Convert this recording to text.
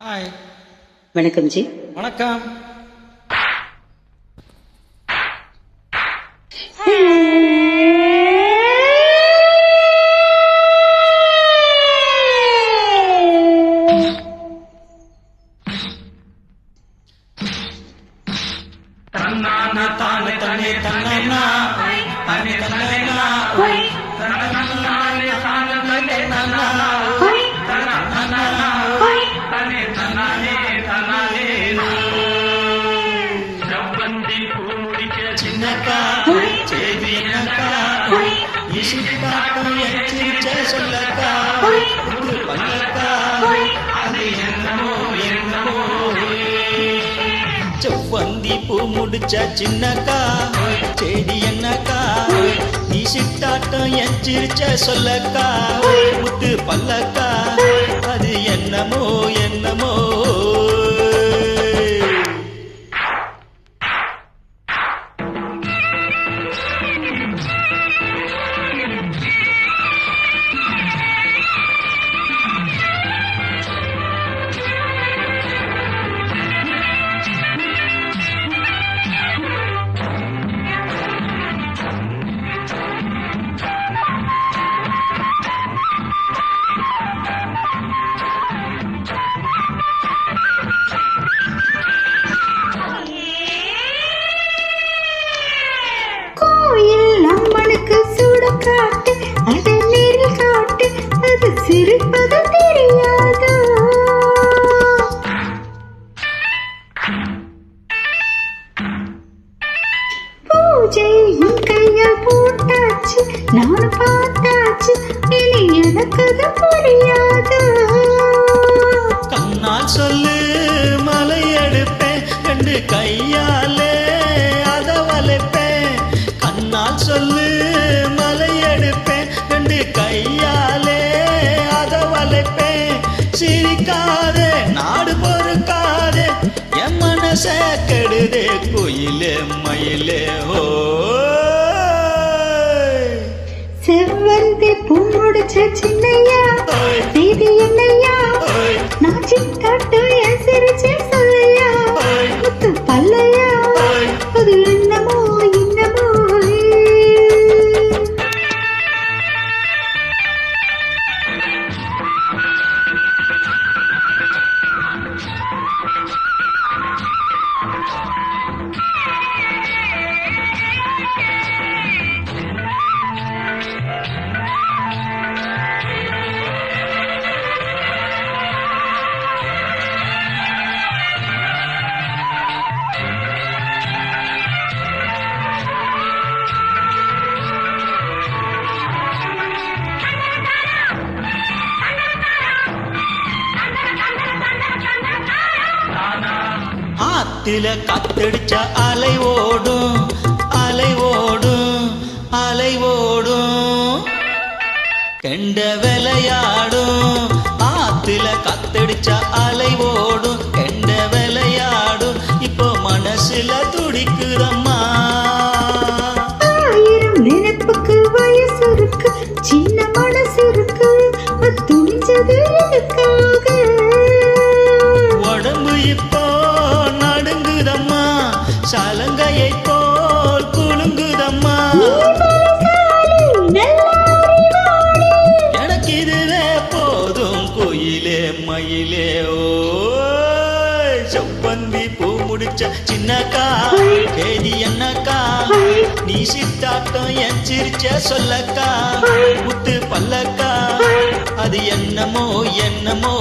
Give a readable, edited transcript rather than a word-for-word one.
Hi. வணக்கம் G. வணக்கம். தன்னானா தானே தன்னே தன்னனா தானே தன்னனா தன்னானே தானே தன்னே தன்னனா தன்னானா தானே தன்னானே தன்னானே செவ்வந்தி பூ முடிக்க சின்னக்கா சேவியனக்கா இசிட்டாட்டம் எச்சிச்ச சொல்லக்கா புது பல்லக்கா அது என்னமோ என்னமோ செவ்வந்தி பூ முடிச்ச சின்னக்கா செடி என்னக்கா நீ சிட்டாட்டம் எச்சிரிச்ச சொல்லக்கா முத்து பல்லக்கா அது என்னமோ என்னமோ. சிரிப்பது தெரியாது. பூஜை உன் கையில் போட்டாச்சு, நான் பார்த்தாச்சு, இனி எனக்கு அது புரியாது. கண்ணால் சொல்லு மலை எடுப்பேன், ரெண்டு கையாலே அத வளைப்பேன். கண்ணால் சொல்லு மலை எடுப்பேன், ரெண்டு கையாலே சிரிக்காதே நாடு பொறுக்காதே என் மனச கெடுதே கோயிலே மயிலே. ஓ செவ்வந்தி பூ முடிச்ச சின்னையா செய்தி என்னையா நான் சிக்காட்டு என் சிரிச்சே சொல்லையா முத்து பல்லையா அது என்னமோ என்னமோ. ஆத்தில காத்தடிச்ச அலை ஓடும் அலை ஓடும் அலை ஓடும் கெண்ட விளையாடும். ஆத்தில காத்தடிச்ச அலை ஓடும் கெண்ட விளையாடும் இப்போ மனசுல துடிக்குதம்மா. ஆயிரம் நினைப்புக்கு வயசு இருக்கு, சின்ன மனசு இருக்கு, துணிஞ்சது எனக்காக. உடம்பு இப்போ நடுங்குதம்மா, சலங்கையை போல் குலுங்குதம்மா. எனக்கு இதுவே போதும் கோயிலே மயிலே. ஓ செவ்வந்தி பூ முடிச்ச சின்னக்கா கேதி என்னக்கா நீ சித்தாட்டம் என் சிரிச்ச சொல்லக்கா முத்து பல்லக்கா அது என்னமோ என்னமோ.